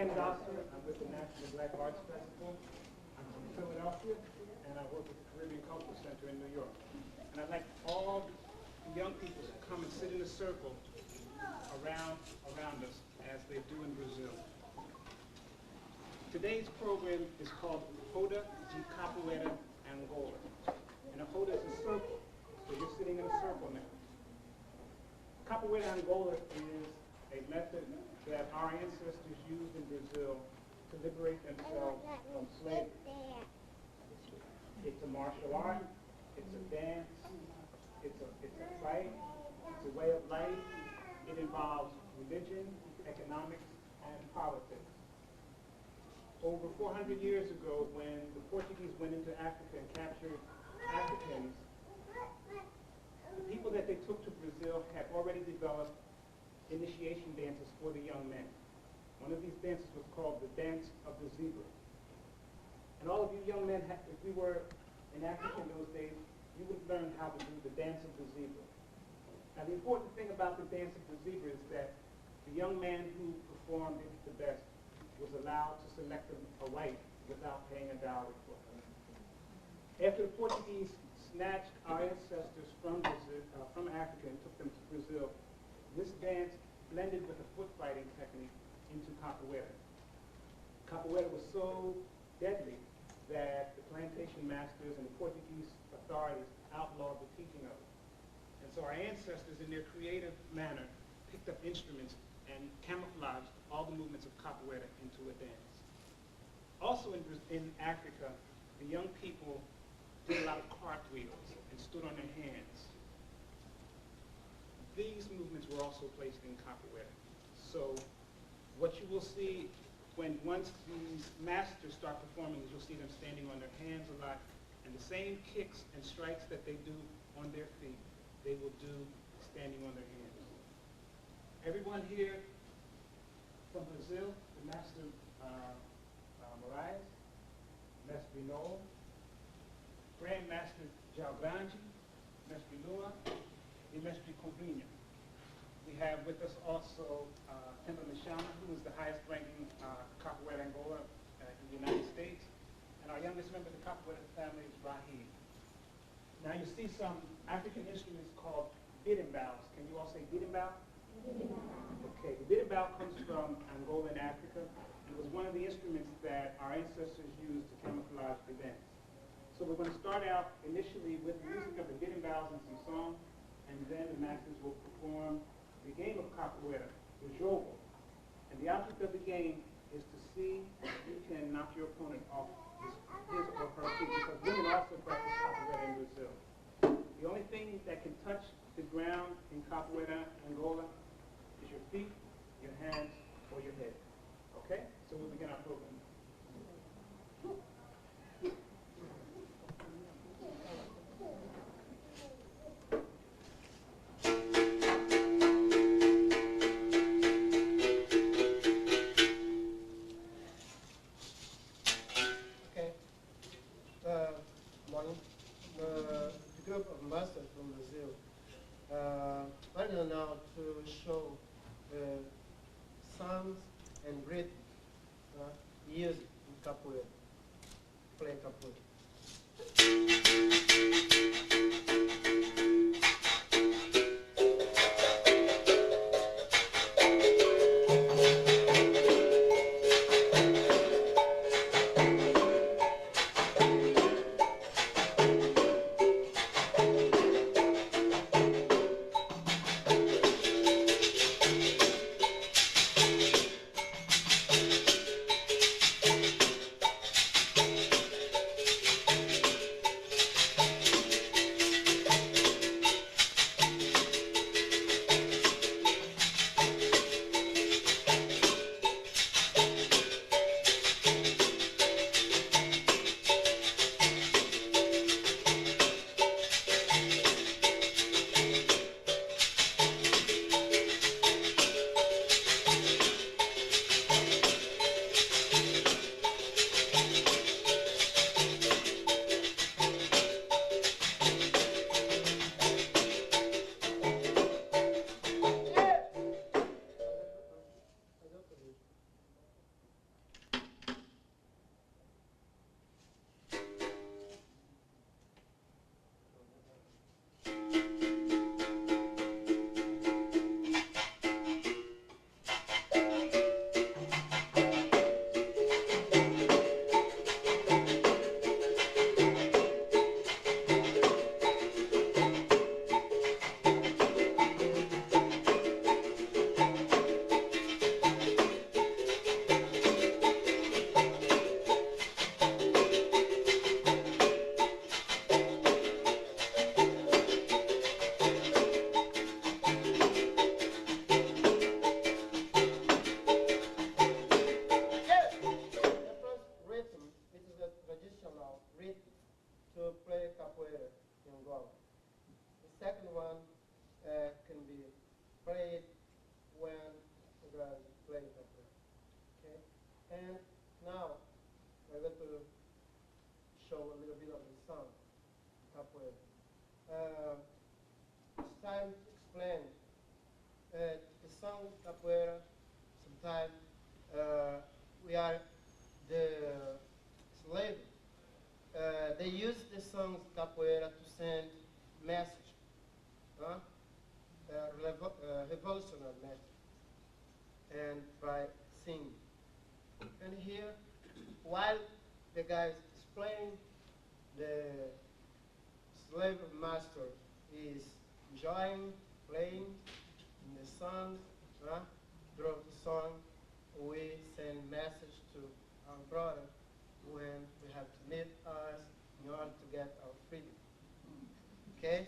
Dawson. I'm with the National Black Arts Festival. I'm from Philadelphia, and I work with the Caribbean Cultural Center in New York. And I'd like all the young people to come and sit in a circle around us as they do in Brazil. Today's program is called Roda de Capoeira Angola. And a roda is a circle, so you're sitting in a circle now. Capoeira Angola is a method that our ancestors used in Brazil to liberate themselves from slavery. It's a martial art, it's a dance, it's a fight, it's a way of life. It involves religion, economics, and politics. Over 400 years ago, when the Portuguese went into Africa and captured Africans, the people that they took to Brazil had already developed initiation dances for the young men. One of these dances was called the Dance of the Zebra. And all of you young men, if we were in Africa in those days, you would learn how to do the Dance of the Zebra. Now the important thing about the Dance of the Zebra is that the young man who performed it the best was allowed to select a wife without paying a dowry for her. After the Portuguese snatched our ancestors from Africa and took them to Brazil, this dance blended with a foot fighting technique into capoeira. Capoeira was so deadly that the plantation masters and the Portuguese authorities outlawed the teaching of it. And so our ancestors, in their creative manner, picked up instruments and camouflaged all the movements of capoeira into a dance. Also in Africa, the young people did a lot of cartwheels and stood on their hands. These movements were also placed in capoeira. So what you will see once these masters start performing is you'll see them standing on their hands a lot, and the same kicks and strikes that they do on their feet, they will do standing on their hands. Everyone here from Brazil, the master Moraes, Mestre Noel, Grand Master João Grande, Mestre Lua, and Mestre Cobra. We have with us also Themba, who is the highest ranking capoeira Angola in the United States. And our youngest member of the capoeira family is Rahim. Now you see some African instruments called berimbau. Can you all say berimbau? Okay, the berimbau comes from Angola in Africa, and it was one of the instruments that our ancestors used to camouflage the dance. So we're going to start out initially with the music of the berimbau and some song, and then the masters will perform the game of capoeira, the jogo. And the object of the game is to see if you can knock your opponent off his or her feet, because women also practice capoeira in Brazil. The only thing that can touch the ground in capoeira Angola is your feet, your hands, or your head. Okay? So we'll begin our program. The group of masters from Brazil are now to show sounds and rhythm used in capoeira, play capoeira. it is a traditional rhythm to play capoeira in Angola. The second one can be played when you guys play capoeira. Okay? And now we're going to show a little bit of the song, capoeira. It's time to explain the song capoeira. Sometimes we are the slave. They use the songs capoeira to send message, revolutionary message, and by singing. And here, while the guy is playing, the slave master is enjoying, playing in the song. Through the song, we send message to our brother when we have to meet us in order to get our freedom. Okay?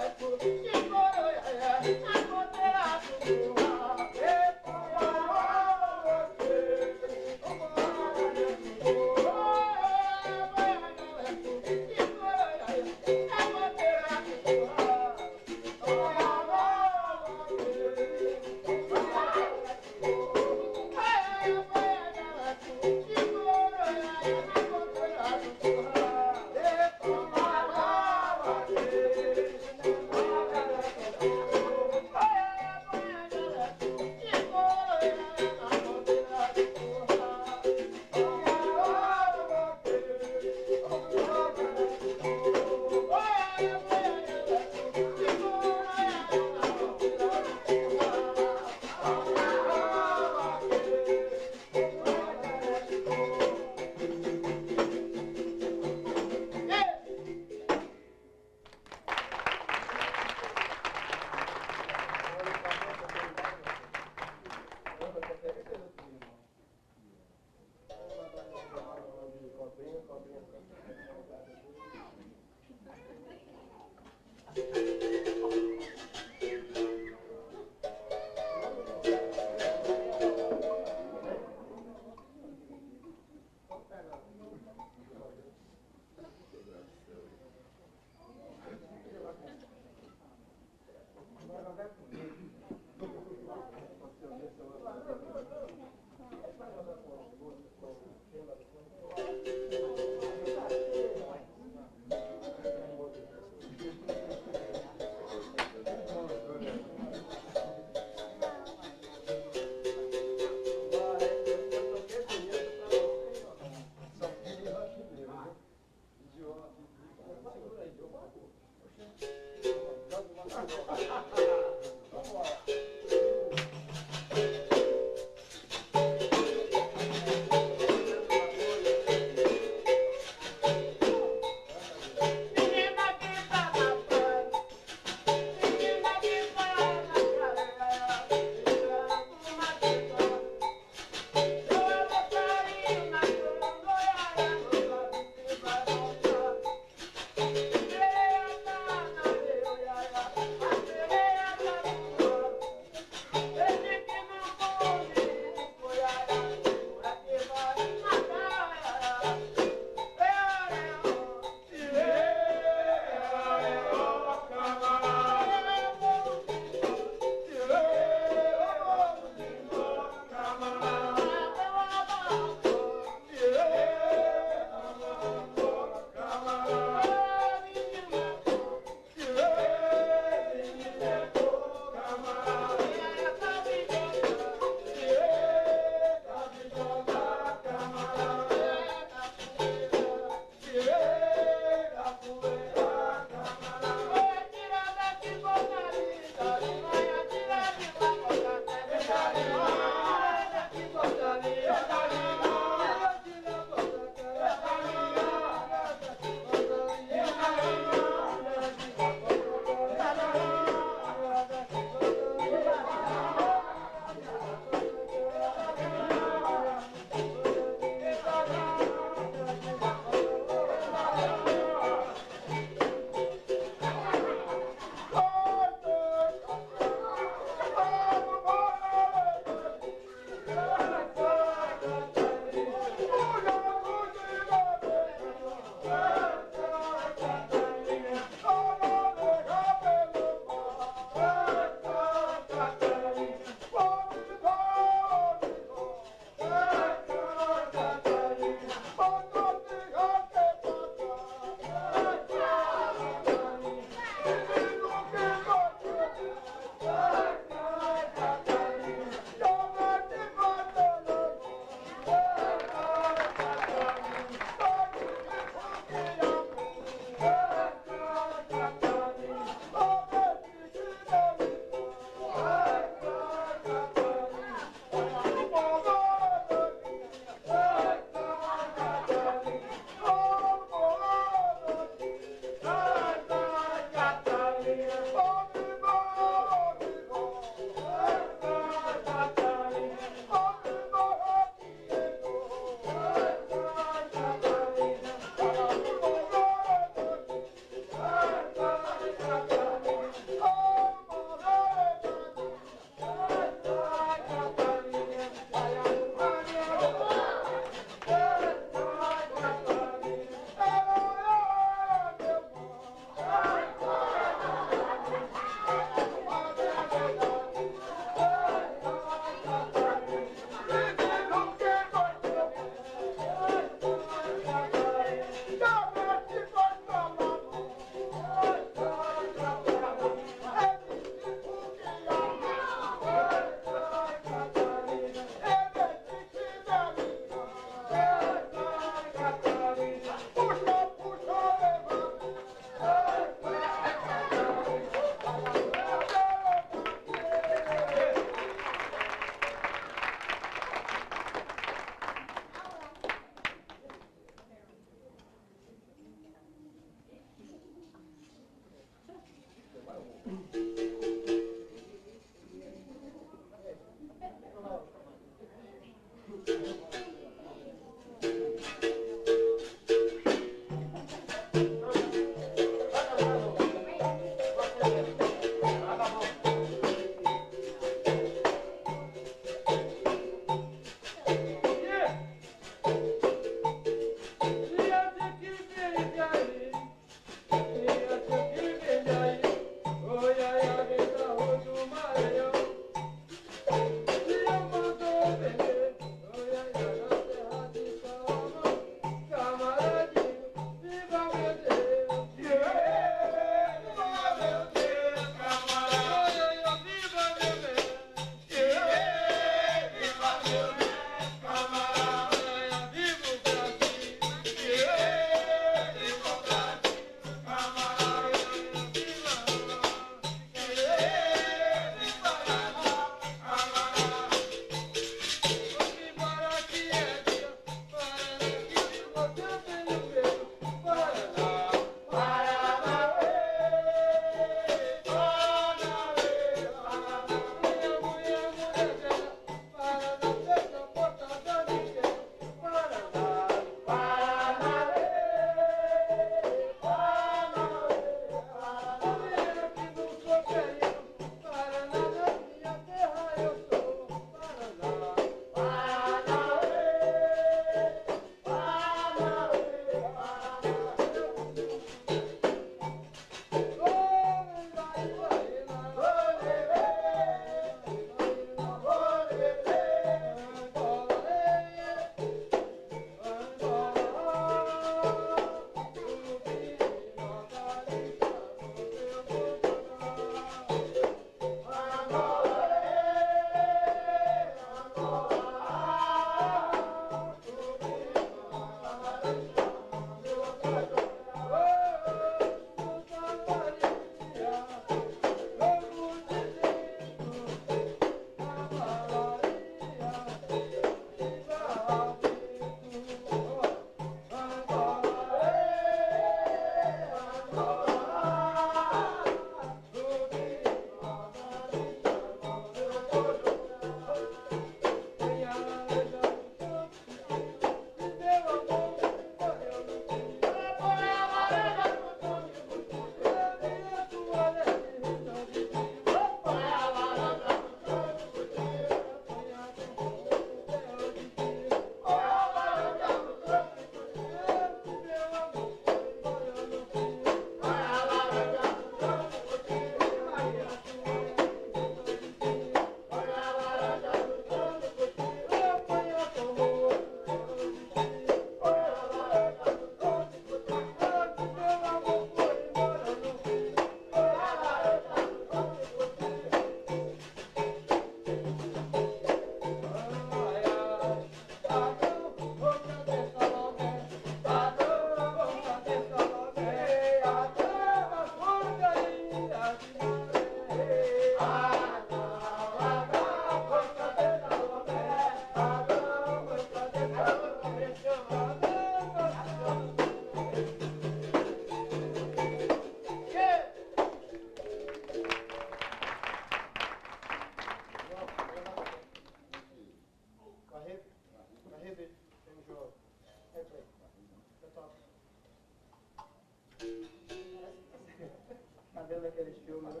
vendo aqueles filmes, né?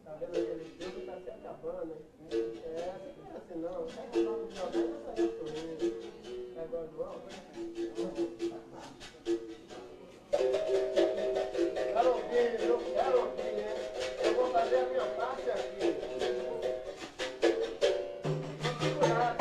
Tá vendo aqueles filmes, tá se acabando, né? É assim não, tá acabando de jogar e tá saindo sorrindo. É igual o João, né? Quero ouvir, viu? Quero ouvir, né? Eu vou fazer a minha parte aqui. Vou segurar.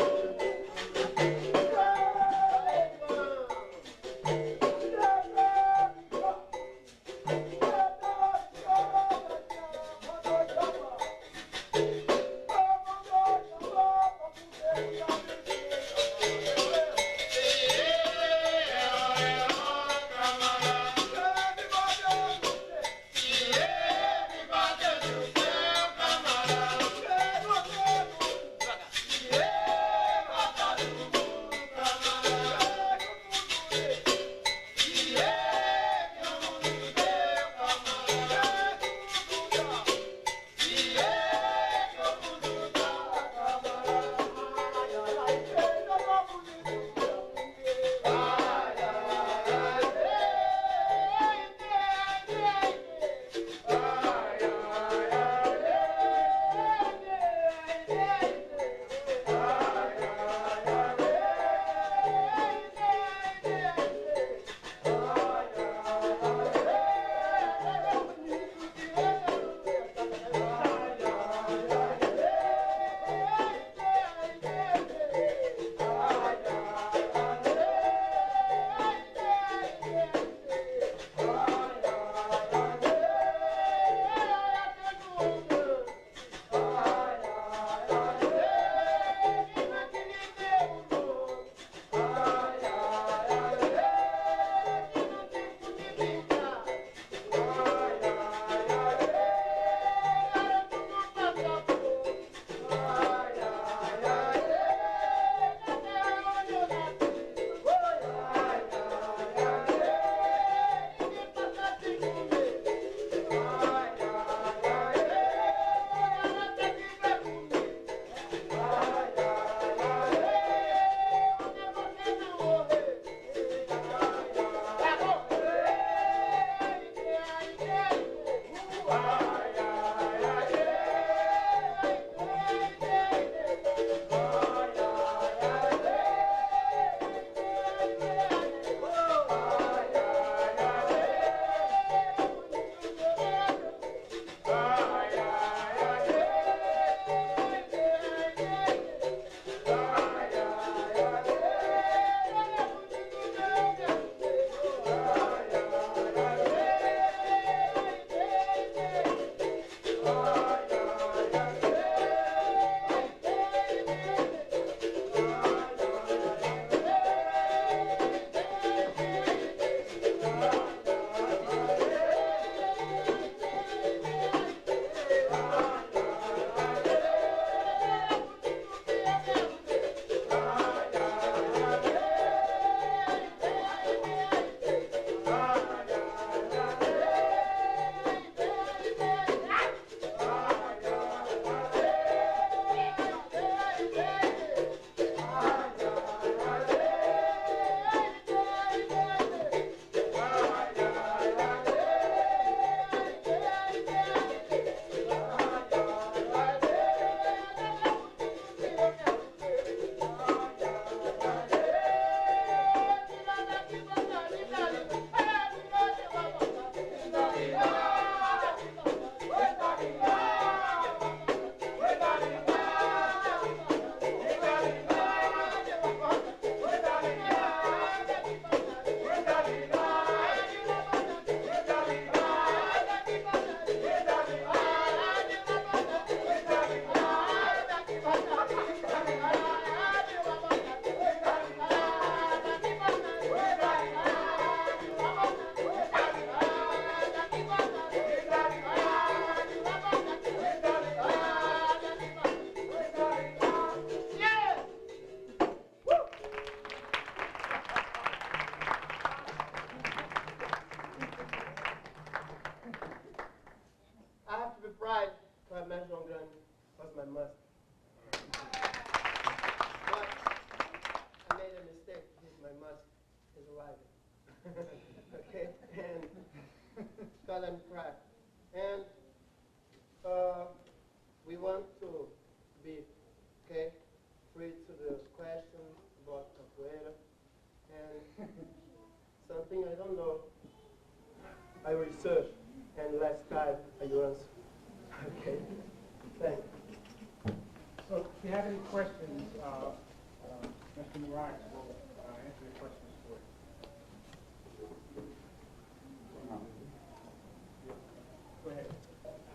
João Grande was my must. But I made a mistake. My must is arriving. Okay? And Because I'm cracked. And we want to be, okay, free to the question about capoeira. And something I don't know, I research, and last time I answer. Okay, thanks. So if you have any questions, Mr. Moraes will answer your questions for you. Go ahead.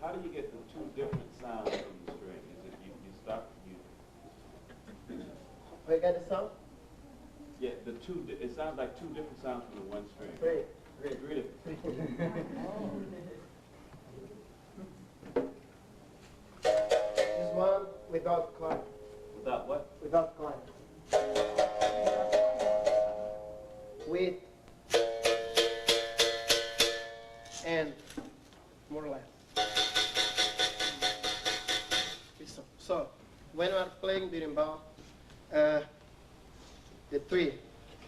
How do you get the two different sounds from the string? Is it you stop, We got the sound? yeah, the two, it sounds like two different sounds from the one string. Three. Three different. This one without climb. Without what? Without climb. With and more or less. So when we are playing berimbau, the three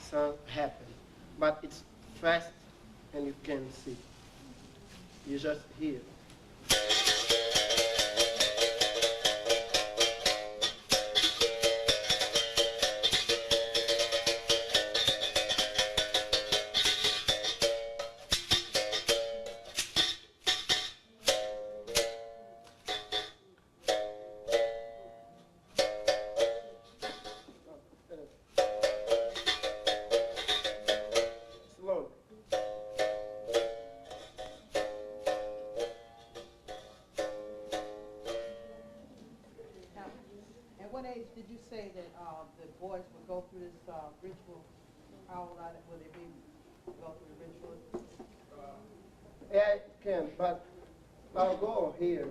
sounds happen, but it's fast and you can see. You just hear. Slow. Now, at what age did you say that the boys would go through this ritual? How old would they be go through the ritual? Yeah, it can, but our goal here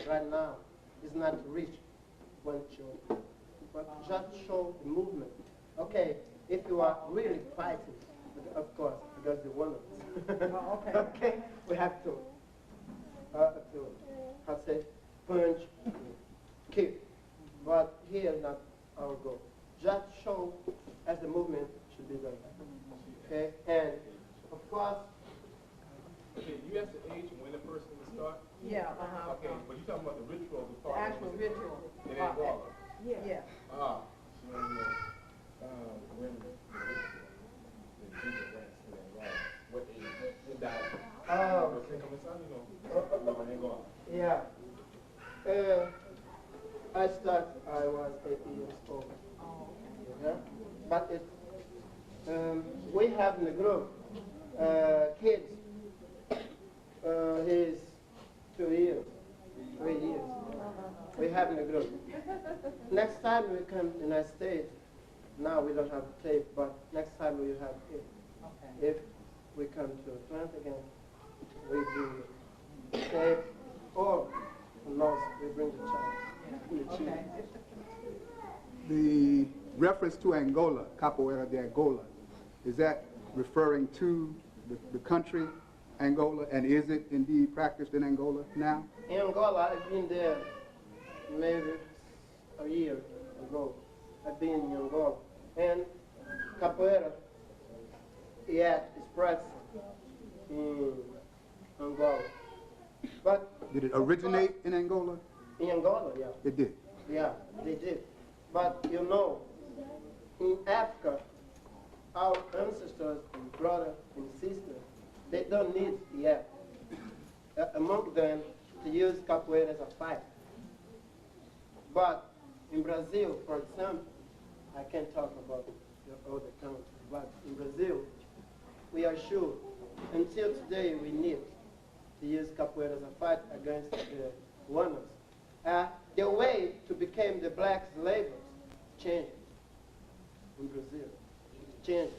right now is not to reach one show, but just show the movement. Okay, if you are really fighting, of course, because the one Oh, okay. okay, we have to how to say, punch, kick. But here not our goal. Just show as the movement should be done. Okay, and of course, Okay, you asked the age and when the person would start? Yeah, Okay, but you're talking about the ritual the before. actual ritual. In Angola. Yeah. Ah, so when the people dance in Angola, what age? In that. oh, Okay, come inside, no, in Angola. yeah. I was 8 years old. Oh, Yeah? But we have in the group kids. He's 2 years, 3 years. We have in the group. Next time we come to the United States, now we don't have tape, but next time we have it. okay. If we come to Atlanta again, we bring tape, or no, we bring the child. The children. Okay. The reference to Angola, Capoeira de Angola, is that referring to the country Angola, and is it indeed practiced in Angola now? In Angola, I've been there maybe a year ago. I've been in Angola. And Capoeira, yet is practiced in Angola. But Did it originate in Angola? in Angola, yeah. It did. Yeah, they did. But you know, in Africa, our ancestors and brothers and sisters, they don't need the app. Among them, to use capoeira as a fight. But in Brazil, for example, I can't talk about the other countries, but in Brazil, we are sure, until today, we need to use capoeira as a fight against the Guanas. The way to become the black slavers changed in Brazil. It changed,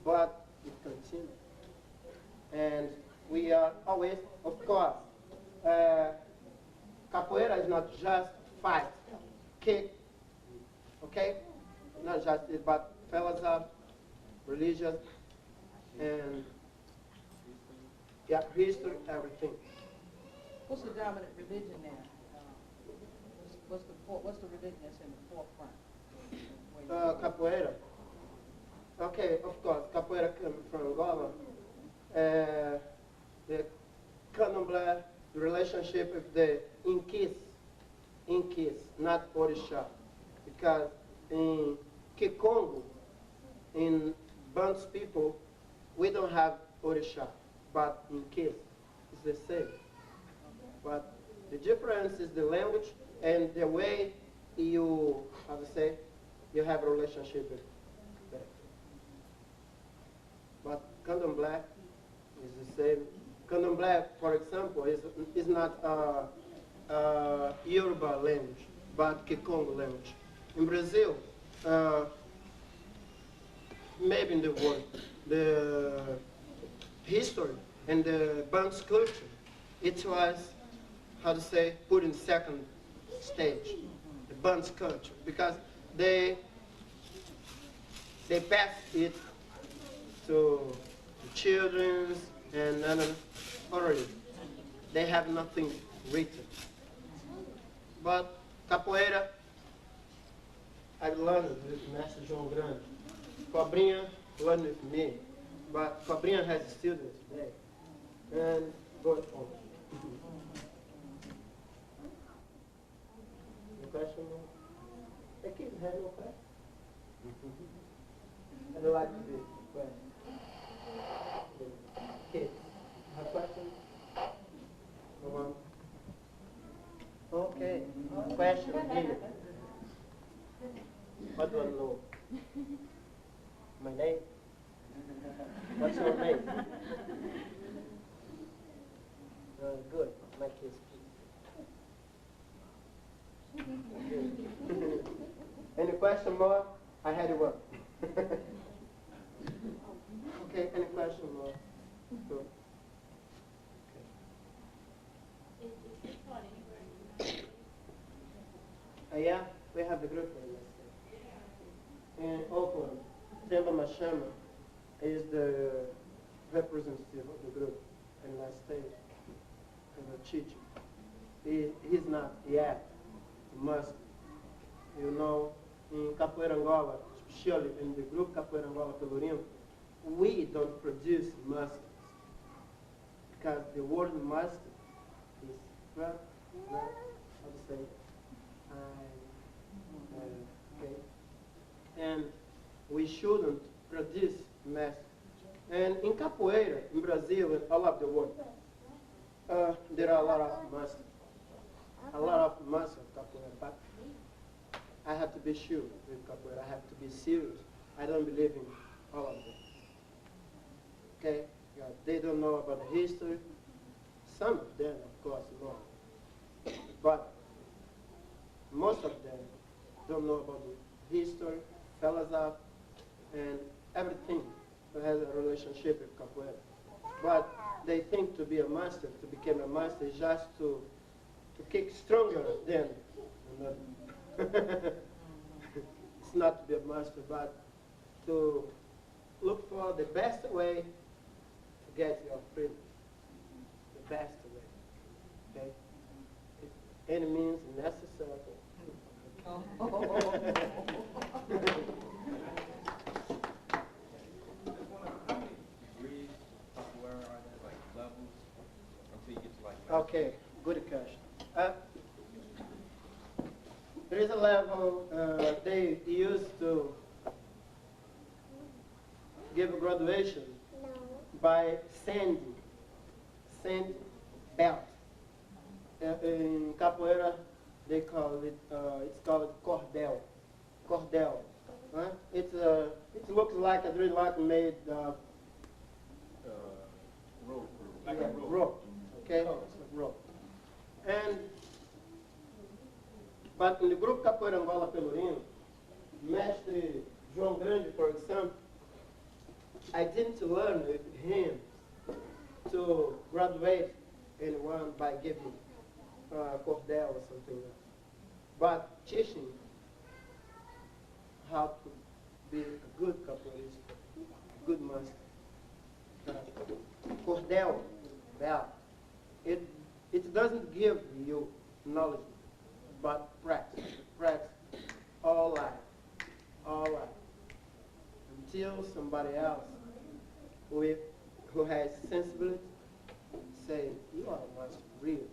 but it continues. And we are always, of course, capoeira is not just fight, kick, okay? Not just it, but fellas are religious and yeah, history, everything. What's the dominant religion there? What's the religion that's in the forefront? Capoeira. Okay, of course, capoeira comes from Angola. the candomblé, the relationship with the Inkis, not Orisha. Because in Kikongo, in Bantu people, we don't have Orisha, but in Kis, it's the same. But the difference is the language and the way you, how to say, you have a relationship with that. But candomblé is the same. Candomblé, for example, is not Yoruba language, but Kikongo language. In Brazil, maybe in the world, the history and the Bantu culture, it was, how to say, put in second stage, the Bantu culture, because they passed it to children and already they have nothing written. But Capoeira, I learned with Master João Grande. Cobrinha learned with me, but Cobrinha has students today. And go on. The question? The kids have no question. I'd like to be well. Kids, have questions? Go on. Okay. Question here. What do I know? My name? What's your name? Good. My kids. Any question more? I had one. Okay, any question more? Good. Yeah, we have the group in Oakland. Themba Mashama is the representative of the group in last stage as a teacher. He's not yet must, you know, in Capoeira Angola, especially in the group Capoeira Angola Pelo, we don't produce masters because the word master is well, how to say, okay, and we shouldn't produce masters. And in Capoeira, in Brazil, and all over the world, there are a lot of masters. A lot of masters of Capoeira, but I have to be sure with Capoeira. I have to be serious. I don't believe in all of them. Okay? Yeah, they don't know about the history. Some of them, of course, know. But most of them don't know about the history, philosophy, and everything that has a relationship with Capoeira. But they think to be a master, to become a master, is just to kick stronger than another. It's not to be a master, but to look for the best way to get your freedom. The best way. Okay? If any means necessary. Okay, good question. There is a level they used to give a graduation by sand belt. In Capoeira, they call it, it's called cordel. Cordel. It looks like a dreadlock made of Rope. rope. Okay, rope. And but in the group Capoeira Angola Pelo, Mestre João Grande, for example, I didn't learn with him to graduate anyone by giving cordel or something else, but teaching how to be a good capoeirista, good master. Cordel, belt, it doesn't give you knowledge, but practice all life, until somebody else who has sensibility say, you are a master, really.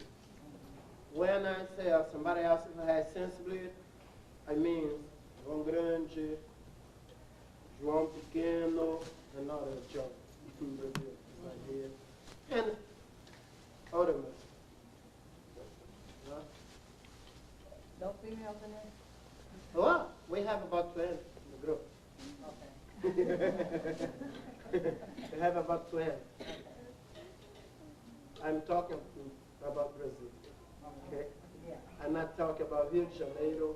When I say somebody else has sensibility, I mean João Grande, João Pequeno, and other João in Brazil, right here, and other men. No females in there? Well, we have about 20 in the group. Okay. We have about 20. I'm talking about Brazil. Okay? Yeah. I'm not talking about Rio de Janeiro.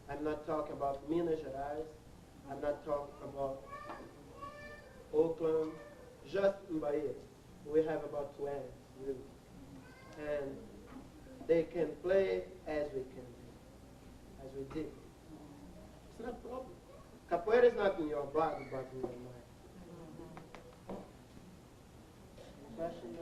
I'm not talking about Minas Gerais. I'm not talking about Oakland. Just in Bahia, we have about 20, really. And they can play as we can do, as we did. It's not a problem. Capoeira is not in your body, but in your mind. Question?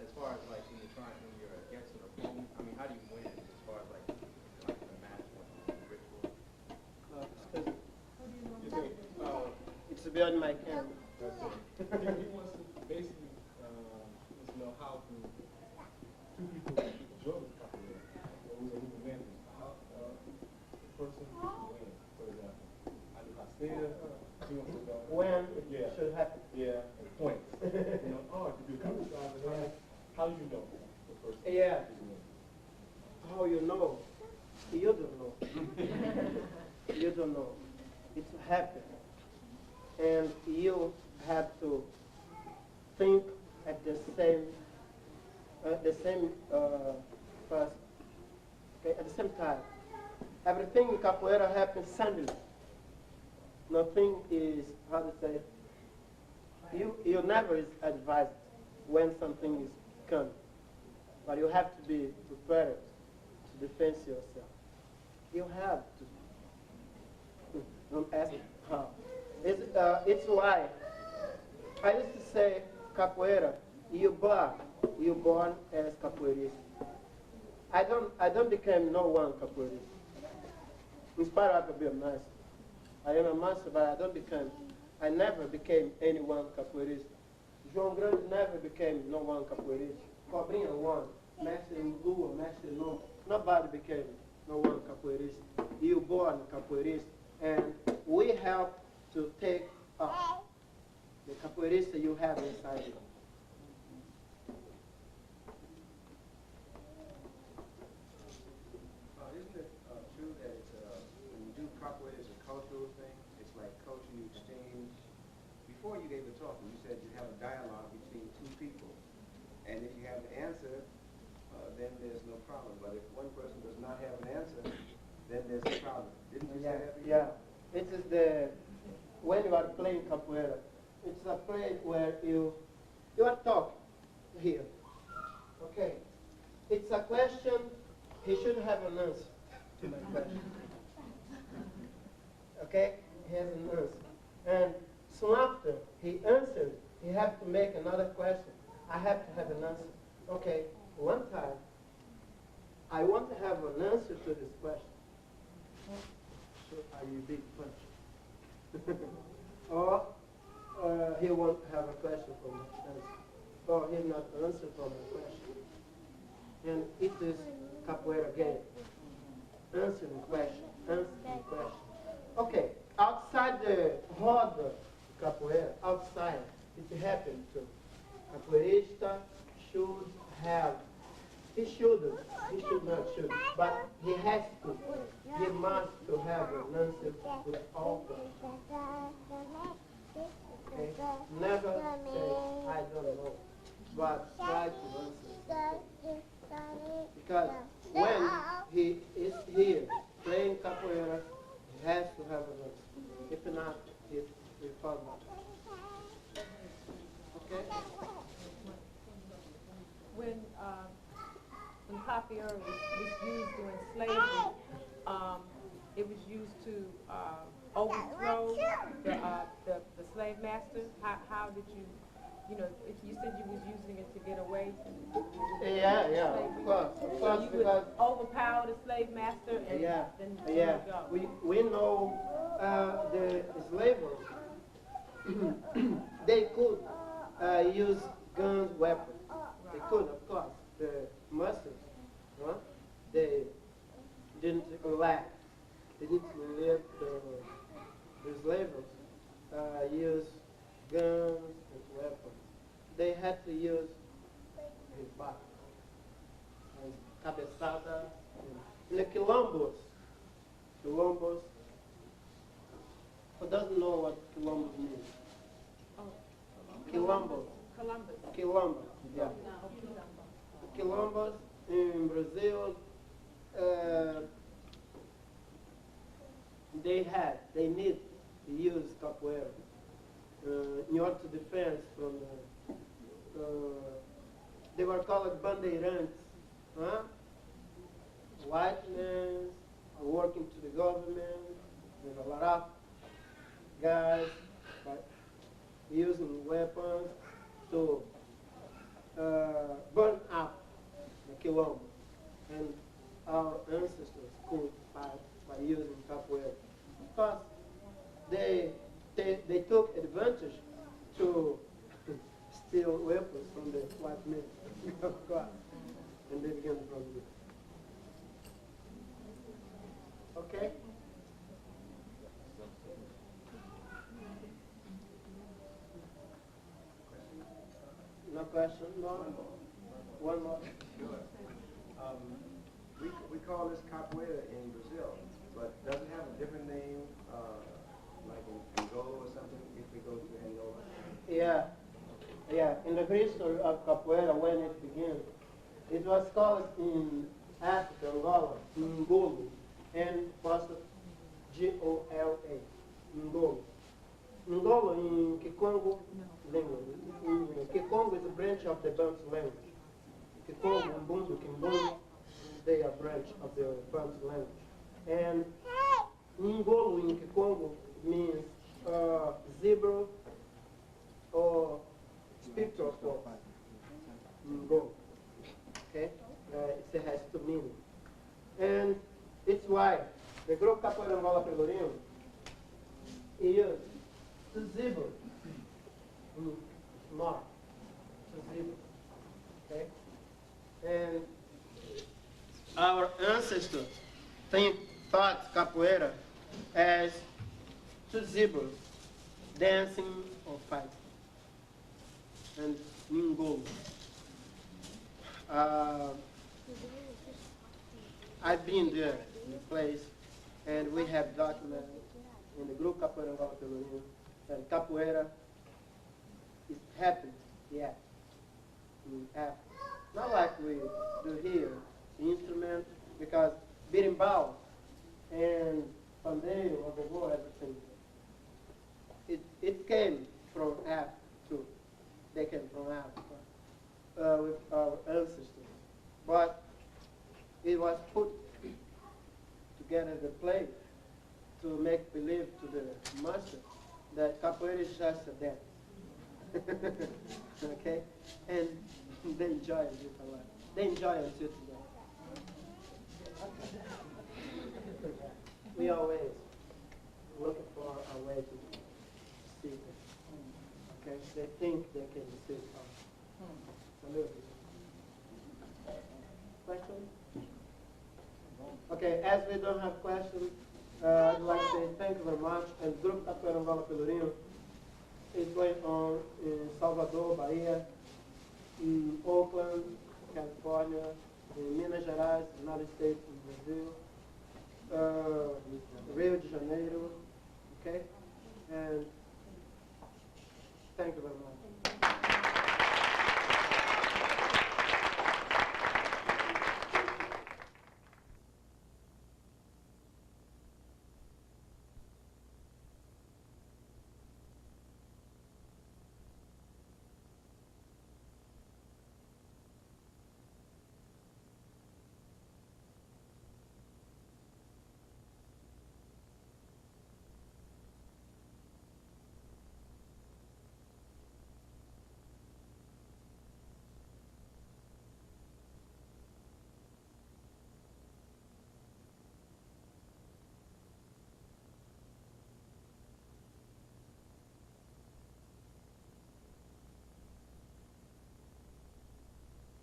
As far as like when you're trying, when you're against an opponent, I mean, how do you win as far as like the match when ritual? Excuse me. You say, It's beyond my camera. that's it. He wants to basically wants to know how can two people enjoy the capoeira, or who win the person who wins, for example. I do capoeira, he wants to know When it yeah. should happen. Yeah, points. You know, oh, if you do country how do you know the person? Yeah. is winning? How you know? You don't know. You don't know. It's happened. And you have to think at the same first, okay, at the same time. Everything in capoeira happens suddenly. Nothing is, how to say, you never is advised when something is coming. But you have to be prepared to defend yourself. You have to. Don't ask how. It's why I used to say capoeira, you born as capoeirista. I don't become no one capoeirista. In spite of being a master. I am a master, but I never became anyone capoeirista. João Grande never became no one capoeirista. Cobrinha one, mestre in Lua, mestre no. Nobody became no one capoeirista. You born capoeirista, and we help to take up the capoeirista you have inside you. Isn't it true that it's, when you do capoeira, it's a cultural thing? It's like culture you exchange. Before you gave the talk, you said you have a dialogue between two people. And if you have an answer, then there's no problem. But if one person does not have an answer, then there's a problem. Didn't you say that before? Yeah. It is when you are playing capoeira, it's a play where you are talking here. Okay. It's a question, he should have an answer to my question. Okay? He has an answer. And soon after he answered, he has to make another question. I have to have an answer. Okay, one time, I want to have an answer to this question. So are you big punch? Or he won't have a question for my answer. Or he'll not answer for my question. And it is capoeira game. Answering question, answering question. Okay, outside the roda capoeira, outside, it happens to capoeirista should have, he should not should, but he has to, he must to have an answer to all questions. Okay? Never say, I don't know, but try to answer. Because when he is here playing capoeira, he has to have an answer. If not, it will fall back. Okay? When capoeira was used during slavery, it was used to overthrow the slave master. How did you you know, if you said you was using it to get away from Yeah, of slavery. course, So you would because overpower the slave master and yeah, then yeah. go. We know the slavers, they could use guns, weapons. They could, of course. The masters, huh? They didn't lack. They didn't let the slavers use guns and weapons. They had to use his back and cabeçada. And the quilombos, who doesn't know what quilombo means? Quilombo. Quilombo, yeah. The quilombos in Brazil, they need to use capoeira in order to defend from they were called bandeirantes, huh? White men working to the government. There's a lot of guys using weapons to burn up the quilombo. And our ancestors could fight by using capoeira. Because they took advantage to steal weapons from the white men, of course, and they began from this. Okay? No question? No? One more? Sure. We call this capoeira in Brazil, but does it have a different name, like in Angola or something, if we go to Angola? Yeah. In the history of capoeira, when it began, it was called in Africa, Angola, Ngolo, and was Gola, Ngolo. Ngolo in Kikongo language. In Kikongo is a branch of the Bantu language. Kikongo, Mbundu, Kimbundu, they are branch of the Bantu language. And Ngolo in Kikongo means zebra or spiritual force. Ngolo. Okay? It has two meanings. And it's why the group Capoeira Angola Pelourinho is to zebra. Mark. To zebra. Okay? And our ancestors thought capoeira as two zebras dancing or fighting. And Ngolo. I've been there in the place, and we have documented in the group Capoeira Angola Pelourinho that capoeira is happening yet in Africa. Not like we do here, instrument, because berimbau and pandeiro, or bobó, everything, it came from Africa too. They came from Africa with our ancestors. But it was put together the play to make believe to the master that capoeira is just a dance. Okay? And they enjoy it a lot. They enjoy it until today. We always looking for a way to see it. Okay? They think they can see it. A little bit. Questions? Okay, as we don't have questions, I'd like to say thank you very much. And Group Capoeira Angola Pelourinho is going on in Salvador, Bahia, in Oakland, California, in Minas Gerais, United States, in Brazil, Rio de Janeiro, okay? And thank you very much.